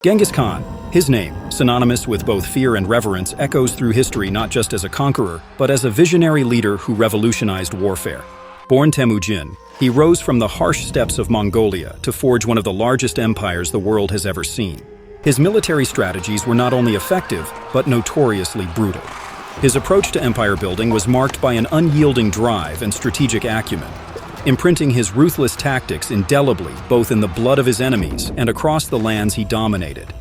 Genghis Khan, his name, synonymous with both fear and reverence, echoes through history not just as a conqueror, but as a visionary leader who revolutionized warfare. Born Temujin, he rose from the harsh steppes of Mongolia to forge one of the largest empires the world has ever seen. His military strategies were not only effective, but notoriously brutal. His approach to empire building was marked by an unyielding drive and strategic acumen, imprinting his ruthless tactics indelibly both in the blood of his enemies and across the lands he dominated.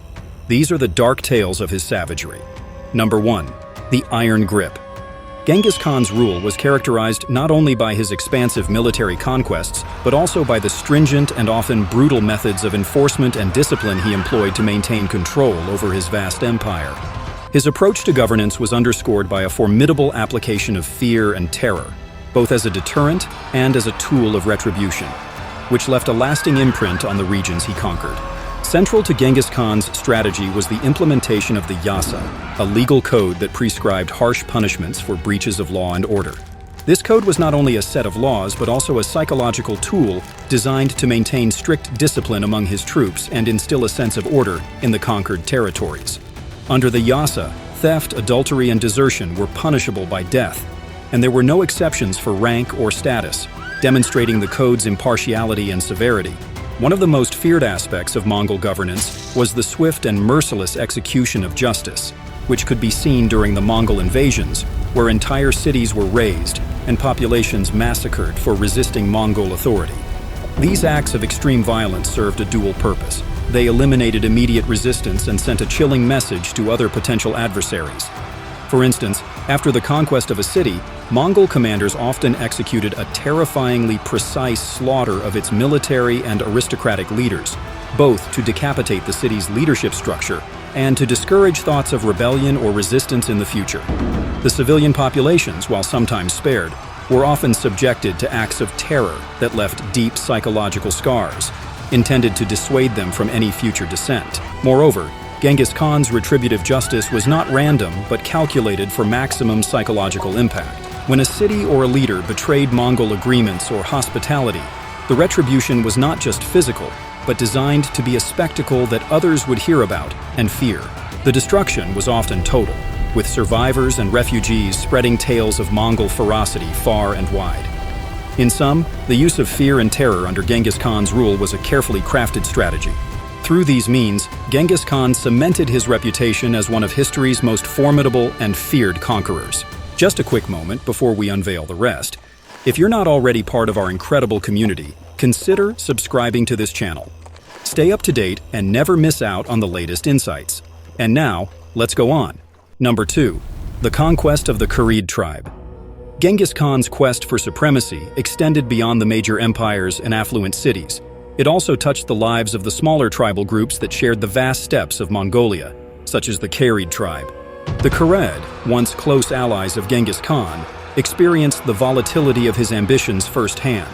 These are the dark tales of his savagery. Number 1. The Iron Grip. Genghis Khan's rule was characterized not only by his expansive military conquests, but also by the stringent and often brutal methods of enforcement and discipline he employed to maintain control over his vast empire. His approach to governance was underscored by a formidable application of fear and terror, both as a deterrent and as a tool of retribution, which left a lasting imprint on the regions he conquered. Central to Genghis Khan's strategy was the implementation of the Yasa, a legal code that prescribed harsh punishments for breaches of law and order. This code was not only a set of laws, but also a psychological tool designed to maintain strict discipline among his troops and instill a sense of order in the conquered territories. Under the Yasa, theft, adultery, and desertion were punishable by death, and there were no exceptions for rank or status, demonstrating the code's impartiality and severity. One of the most feared aspects of Mongol governance was the swift and merciless execution of justice, which could be seen during the Mongol invasions, where entire cities were razed and populations massacred for resisting Mongol authority. These acts of extreme violence served a dual purpose. They eliminated immediate resistance and sent a chilling message to other potential adversaries. For instance, after the conquest of a city, Mongol commanders often executed a terrifyingly precise slaughter of its military and aristocratic leaders, both to decapitate the city's leadership structure and to discourage thoughts of rebellion or resistance in the future. The civilian populations, while sometimes spared, were often subjected to acts of terror that left deep psychological scars, intended to dissuade them from any future dissent. Moreover, Genghis Khan's retributive justice was not random, but calculated for maximum psychological impact. When a city or a leader betrayed Mongol agreements or hospitality, the retribution was not just physical, but designed to be a spectacle that others would hear about and fear. The destruction was often total, with survivors and refugees spreading tales of Mongol ferocity far and wide. In sum, the use of fear and terror under Genghis Khan's rule was a carefully crafted strategy. Through these means, Genghis Khan cemented his reputation as one of history's most formidable and feared conquerors. Just a quick moment before we unveil the rest. If you're not already part of our incredible community, consider subscribing to this channel. Stay up to date and never miss out on the latest insights. And now, let's go on. Number 2. The conquest of the Kharid tribe. Genghis Khan's quest for supremacy extended beyond the major empires and affluent cities. It also touched the lives of the smaller tribal groups that shared the vast steppes of Mongolia, such as the Kharid tribe. The Kharid, once close allies of Genghis Khan, experienced the volatility of his ambitions firsthand,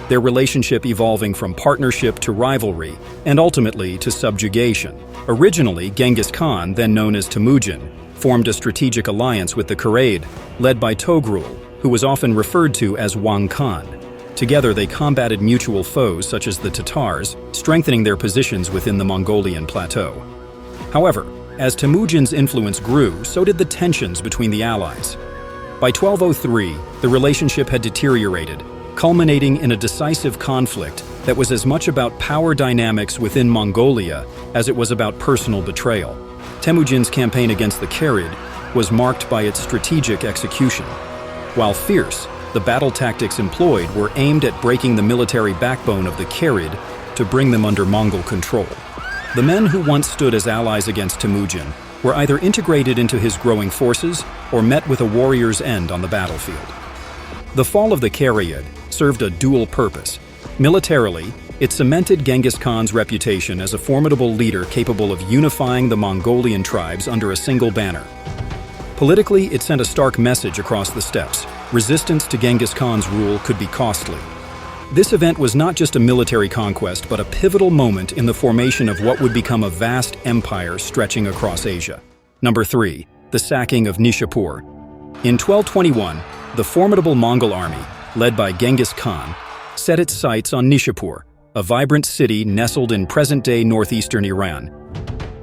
their relationship evolving from partnership to rivalry, and ultimately to subjugation. Originally, Genghis Khan, then known as Temujin, formed a strategic alliance with the Kharid, led by Togrul, who was often referred to as Wang Khan. Together, they combated mutual foes such as the Tatars, strengthening their positions within the Mongolian plateau. However, as Temujin's influence grew, so did the tensions between the allies. By 1203, the relationship had deteriorated, culminating in a decisive conflict that was as much about power dynamics within Mongolia as it was about personal betrayal. Temujin's campaign against the Kharid was marked by its strategic execution. While fierce, the battle tactics employed were aimed at breaking the military backbone of the Kharid to bring them under Mongol control. The men who once stood as allies against Temujin were either integrated into his growing forces or met with a warrior's end on the battlefield. The fall of the Kharid served a dual purpose. Militarily, it cemented Genghis Khan's reputation as a formidable leader capable of unifying the Mongolian tribes under a single banner. Politically, it sent a stark message across the steppes. Resistance to Genghis Khan's rule could be costly. This event was not just a military conquest, but a pivotal moment in the formation of what would become a vast empire stretching across Asia. Number 3. The sacking of Nishapur. In 1221, the formidable Mongol army, led by Genghis Khan, set its sights on Nishapur, a vibrant city nestled in present-day northeastern Iran.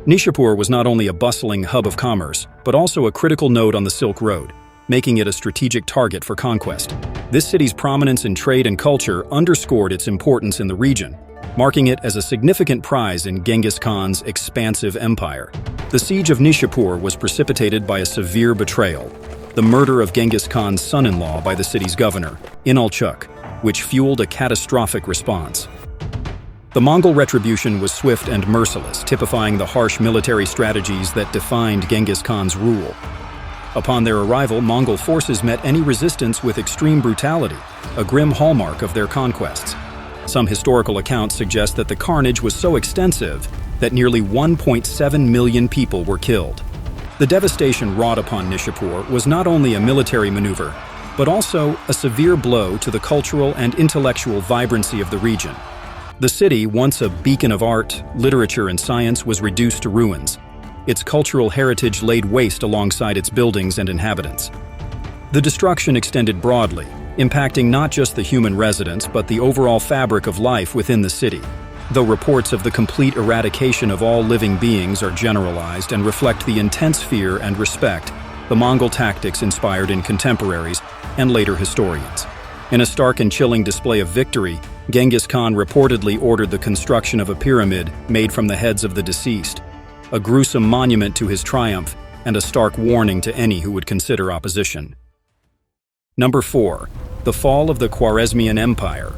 Nishapur was not only a bustling hub of commerce, but also a critical node on the Silk Road, making it a strategic target for conquest. This city's prominence in trade and culture underscored its importance in the region, marking it as a significant prize in Genghis Khan's expansive empire. The siege of Nishapur was precipitated by a severe betrayal, the murder of Genghis Khan's son-in-law by the city's governor, Inalchuk, which fueled a catastrophic response. The Mongol retribution was swift and merciless, typifying the harsh military strategies that defined Genghis Khan's rule. Upon their arrival, Mongol forces met any resistance with extreme brutality, a grim hallmark of their conquests. Some historical accounts suggest that the carnage was so extensive that nearly 1.7 million people were killed. The devastation wrought upon Nishapur was not only a military maneuver, but also a severe blow to the cultural and intellectual vibrancy of the region. The city, once a beacon of art, literature, and science, was reduced to ruins, its cultural heritage laid waste alongside its buildings and inhabitants. The destruction extended broadly, impacting not just the human residents but the overall fabric of life within the city. Though reports of the complete eradication of all living beings are generalized and reflect the intense fear and respect the Mongol tactics inspired in contemporaries and later historians. In a stark and chilling display of victory, Genghis Khan reportedly ordered the construction of a pyramid made from the heads of the deceased, a gruesome monument to his triumph and a stark warning to any who would consider opposition. Number 4. The fall of the Khwarezmian Empire.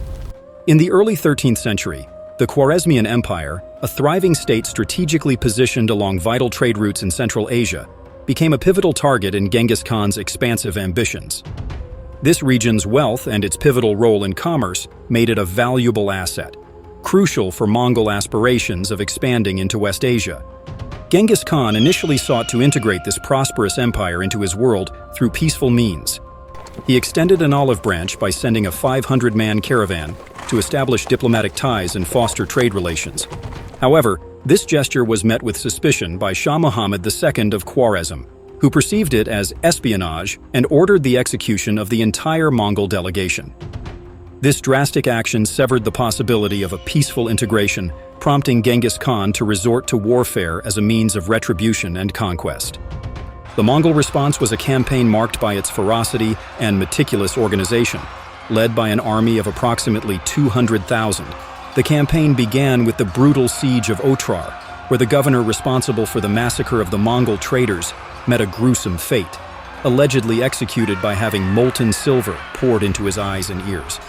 In the early 13th century, the Khwarezmian Empire, a thriving state strategically positioned along vital trade routes in Central Asia, became a pivotal target in Genghis Khan's expansive ambitions. This region's wealth and its pivotal role in commerce made it a valuable asset, crucial for Mongol aspirations of expanding into West Asia. Genghis Khan initially sought to integrate this prosperous empire into his world through peaceful means. He extended an olive branch by sending a 500-man caravan to establish diplomatic ties and foster trade relations. However, this gesture was met with suspicion by Shah Muhammad II of Khwarezm, who perceived it as espionage and ordered the execution of the entire Mongol delegation. This drastic action severed the possibility of a peaceful integration, prompting Genghis Khan to resort to warfare as a means of retribution and conquest. The Mongol response was a campaign marked by its ferocity and meticulous organization. Led by an army of approximately 200,000, the campaign began with the brutal siege of Otrar, where the governor responsible for the massacre of the Mongol traders met a gruesome fate, allegedly executed by having molten silver poured into his eyes and ears.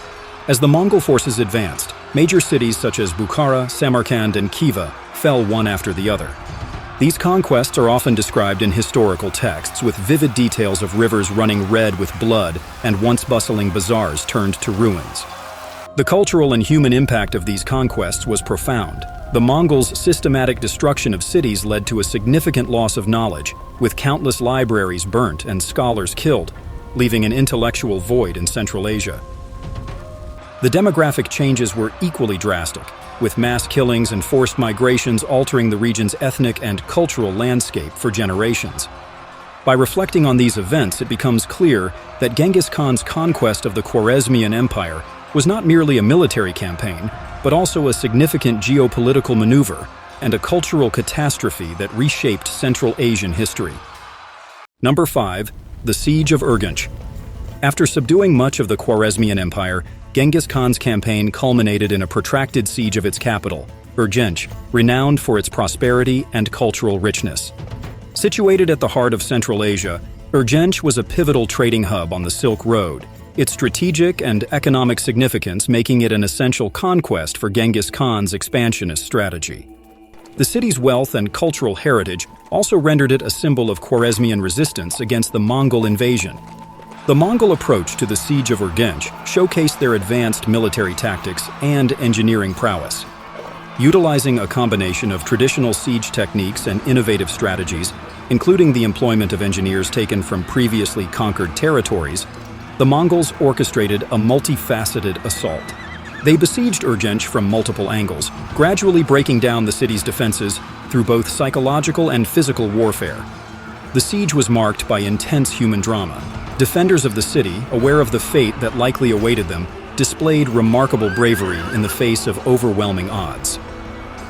As the Mongol forces advanced, major cities such as Bukhara, Samarkand, and Khiva fell one after the other. These conquests are often described in historical texts with vivid details of rivers running red with blood and once bustling bazaars turned to ruins. The cultural and human impact of these conquests was profound. The Mongols' systematic destruction of cities led to a significant loss of knowledge, with countless libraries burnt and scholars killed, leaving an intellectual void in Central Asia. The demographic changes were equally drastic, with mass killings and forced migrations altering the region's ethnic and cultural landscape for generations. By reflecting on these events, it becomes clear that Genghis Khan's conquest of the Khwarezmian Empire was not merely a military campaign, but also a significant geopolitical maneuver and a cultural catastrophe that reshaped Central Asian history. Number 5. The Siege of Urgench. After subduing much of the Khwarezmian Empire, Genghis Khan's campaign culminated in a protracted siege of its capital, Urgench, renowned for its prosperity and cultural richness. Situated at the heart of Central Asia, Urgench was a pivotal trading hub on the Silk Road, its strategic and economic significance making it an essential conquest for Genghis Khan's expansionist strategy. The city's wealth and cultural heritage also rendered it a symbol of Khwarezmian resistance against the Mongol invasion. The Mongol approach to the siege of Urgench showcased their advanced military tactics and engineering prowess. Utilizing a combination of traditional siege techniques and innovative strategies, including the employment of engineers taken from previously conquered territories, the Mongols orchestrated a multifaceted assault. They besieged Urgench from multiple angles, gradually breaking down the city's defenses through both psychological and physical warfare. The siege was marked by intense human drama. Defenders of the city, aware of the fate that likely awaited them, displayed remarkable bravery in the face of overwhelming odds.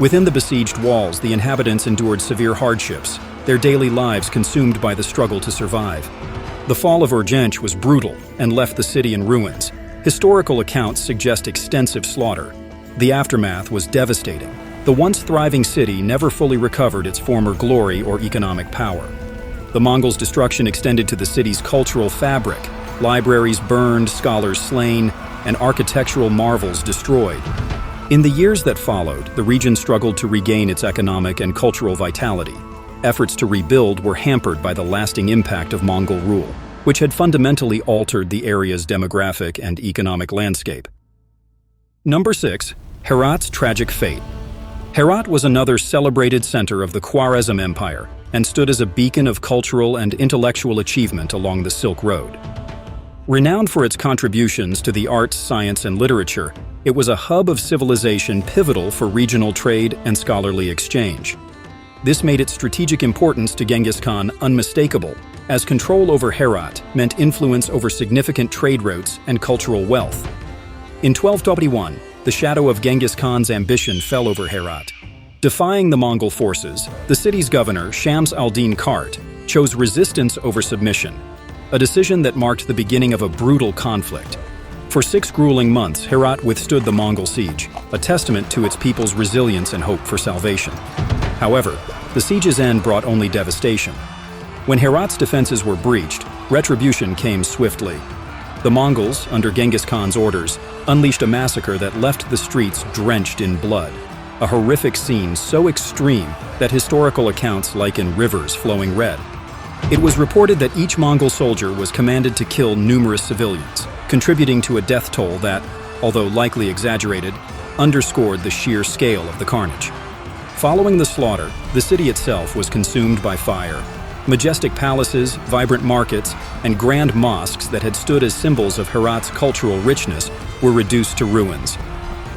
Within the besieged walls, the inhabitants endured severe hardships, their daily lives consumed by the struggle to survive. The fall of Urgench was brutal and left the city in ruins. Historical accounts suggest extensive slaughter. The aftermath was devastating. The once thriving city never fully recovered its former glory or economic power. The Mongols' destruction extended to the city's cultural fabric. Libraries burned, scholars slain, and architectural marvels destroyed. In the years that followed, the region struggled to regain its economic and cultural vitality. Efforts to rebuild were hampered by the lasting impact of Mongol rule, which had fundamentally altered the area's demographic and economic landscape. Number 6. Herat's tragic fate. Herat was another celebrated center of the Khwarezm Empire and stood as a beacon of cultural and intellectual achievement along the Silk Road. Renowned for its contributions to the arts, science, and literature, it was a hub of civilization pivotal for regional trade and scholarly exchange. This made its strategic importance to Genghis Khan unmistakable, as control over Herat meant influence over significant trade routes and cultural wealth. In 1221, the shadow of Genghis Khan's ambition fell over Herat. Defying the Mongol forces, the city's governor, Shams al-Din Kart, chose resistance over submission, a decision that marked the beginning of a brutal conflict. For 6 grueling months, Herat withstood the Mongol siege, a testament to its people's resilience and hope for salvation. However, the siege's end brought only devastation. When Herat's defenses were breached, retribution came swiftly. The Mongols, under Genghis Khan's orders, unleashed a massacre that left the streets drenched in blood, a horrific scene so extreme that historical accounts liken rivers flowing red. It was reported that each Mongol soldier was commanded to kill numerous civilians, contributing to a death toll that, although likely exaggerated, underscored the sheer scale of the carnage. Following the slaughter, the city itself was consumed by fire. Majestic palaces, vibrant markets, and grand mosques that had stood as symbols of Herat's cultural richness were reduced to ruins.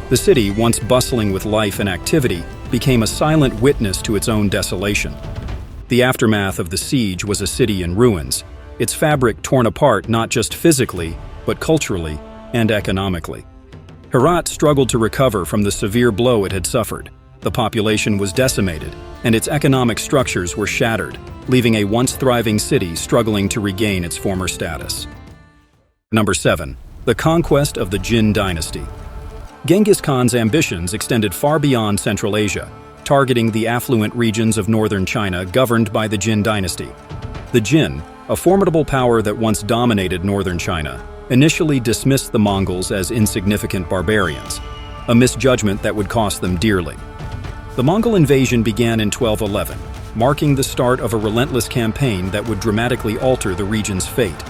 The city, once bustling with life and activity, became a silent witness to its own desolation. The aftermath of the siege was a city in ruins, its fabric torn apart not just physically, but culturally and economically. Herat struggled to recover from the severe blow it had suffered. The population was decimated, and its economic structures were shattered, leaving a once thriving city struggling to regain its former status. Number 7. The conquest of the Jin dynasty. Genghis Khan's ambitions extended far beyond Central Asia, targeting the affluent regions of northern China governed by the Jin dynasty. The Jin, a formidable power that once dominated northern China, initially dismissed the Mongols as insignificant barbarians, a misjudgment that would cost them dearly. The Mongol invasion began in 1211, marking the start of a relentless campaign that would dramatically alter the region's fate.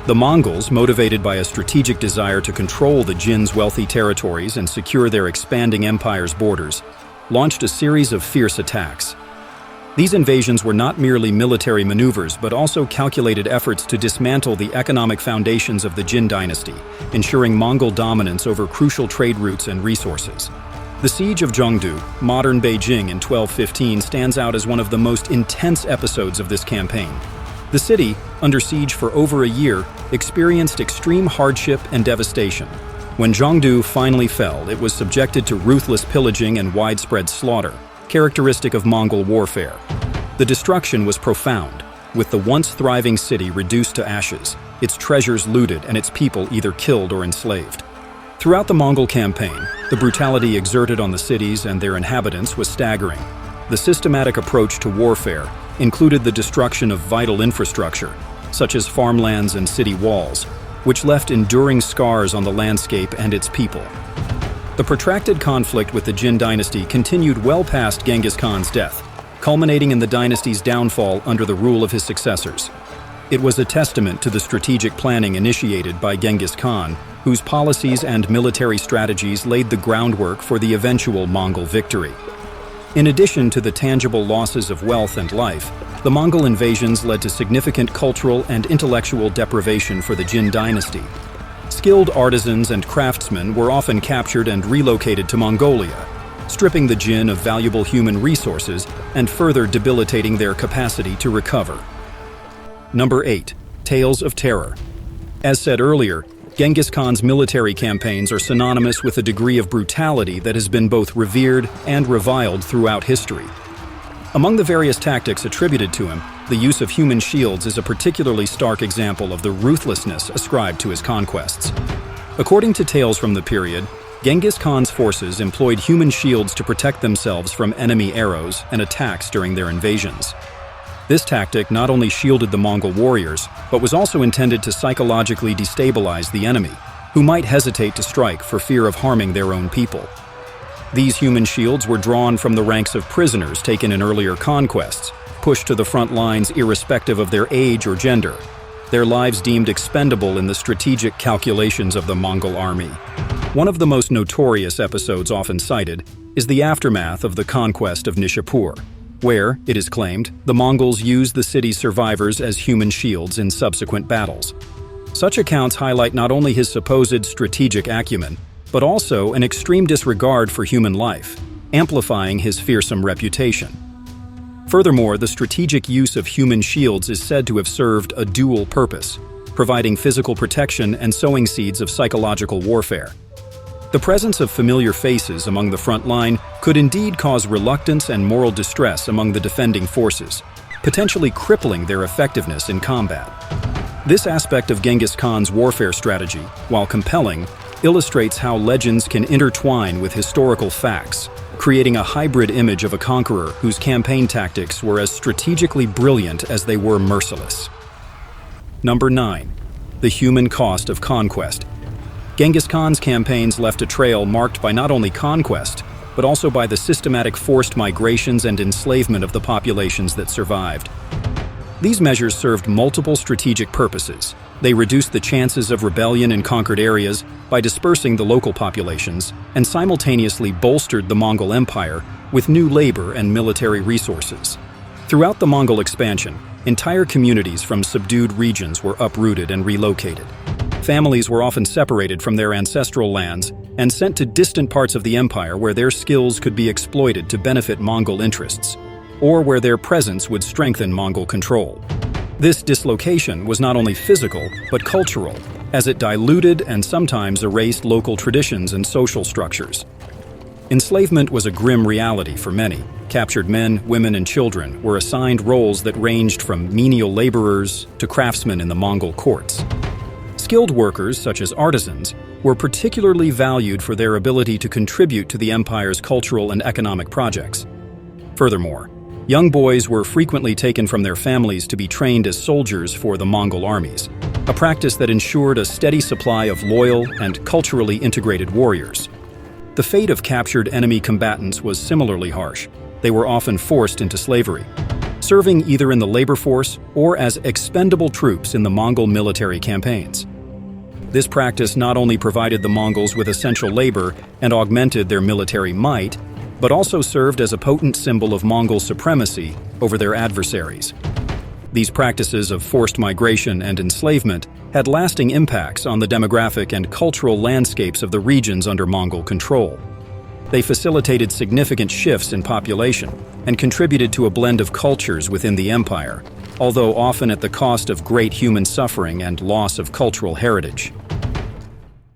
The Mongols, motivated by a strategic desire to control the Jin's wealthy territories and secure their expanding empire's borders, launched a series of fierce attacks. These invasions were not merely military maneuvers, but also calculated efforts to dismantle the economic foundations of the Jin dynasty, ensuring Mongol dominance over crucial trade routes and resources. The Siege of Zhengdu, modern Beijing in 1215, stands out as one of the most intense episodes of this campaign. The city, under siege for over a year, experienced extreme hardship and devastation. When Zhengdu finally fell, it was subjected to ruthless pillaging and widespread slaughter, characteristic of Mongol warfare. The destruction was profound, with the once thriving city reduced to ashes, its treasures looted, and its people either killed or enslaved. Throughout the Mongol campaign, the brutality exerted on the cities and their inhabitants was staggering. The systematic approach to warfare included the destruction of vital infrastructure, such as farmlands and city walls, which left enduring scars on the landscape and its people. The protracted conflict with the Jin dynasty continued well past Genghis Khan's death, culminating in the dynasty's downfall under the rule of his successors. It was a testament to the strategic planning initiated by Genghis Khan, whose policies and military strategies laid the groundwork for the eventual Mongol victory. In addition to the tangible losses of wealth and life, the Mongol invasions led to significant cultural and intellectual deprivation for the Jin dynasty. Skilled artisans and craftsmen were often captured and relocated to Mongolia, stripping the Jin of valuable human resources and further debilitating their capacity to recover. Number 8. Tales of Terror. As said earlier, Genghis Khan's military campaigns are synonymous with a degree of brutality that has been both revered and reviled throughout history. Among the various tactics attributed to him, the use of human shields is a particularly stark example of the ruthlessness ascribed to his conquests. According to tales from the period, Genghis Khan's forces employed human shields to protect themselves from enemy arrows and attacks during their invasions. This tactic not only shielded the Mongol warriors, but was also intended to psychologically destabilize the enemy, who might hesitate to strike for fear of harming their own people. These human shields were drawn from the ranks of prisoners taken in earlier conquests, pushed to the front lines irrespective of their age or gender, their lives deemed expendable in the strategic calculations of the Mongol army. One of the most notorious episodes often cited is the aftermath of the conquest of Nishapur, where, it is claimed, the Mongols used the city's survivors as human shields in subsequent battles. Such accounts highlight not only his supposed strategic acumen, but also an extreme disregard for human life, amplifying his fearsome reputation. Furthermore, the strategic use of human shields is said to have served a dual purpose, providing physical protection and sowing seeds of psychological warfare. The presence of familiar faces among the front line could indeed cause reluctance and moral distress among the defending forces, potentially crippling their effectiveness in combat. This aspect of Genghis Khan's warfare strategy, while compelling, illustrates how legends can intertwine with historical facts, creating a hybrid image of a conqueror whose campaign tactics were as strategically brilliant as they were merciless. Number 9. The human cost of conquest. Genghis Khan's campaigns left a trail marked by not only conquest, but also by the systematic forced migrations and enslavement of the populations that survived. These measures served multiple strategic purposes. They reduced the chances of rebellion in conquered areas by dispersing the local populations, and simultaneously bolstered the Mongol Empire with new labor and military resources. Throughout the Mongol expansion, entire communities from subdued regions were uprooted and relocated. Families were often separated from their ancestral lands and sent to distant parts of the empire where their skills could be exploited to benefit Mongol interests, or where their presence would strengthen Mongol control. This dislocation was not only physical, but cultural, as it diluted and sometimes erased local traditions and social structures. Enslavement was a grim reality for many. Captured men, women, and children were assigned roles that ranged from menial laborers to craftsmen in the Mongol courts. Skilled workers, such as artisans, were particularly valued for their ability to contribute to the empire's cultural and economic projects. Furthermore, young boys were frequently taken from their families to be trained as soldiers for the Mongol armies, a practice that ensured a steady supply of loyal and culturally integrated warriors. The fate of captured enemy combatants was similarly harsh. They were often forced into slavery, serving either in the labor force or as expendable troops in the Mongol military campaigns. This practice not only provided the Mongols with essential labor and augmented their military might, but also served as a potent symbol of Mongol supremacy over their adversaries. These practices of forced migration and enslavement had lasting impacts on the demographic and cultural landscapes of the regions under Mongol control. They facilitated significant shifts in population and contributed to a blend of cultures within the empire, although often at the cost of great human suffering and loss of cultural heritage.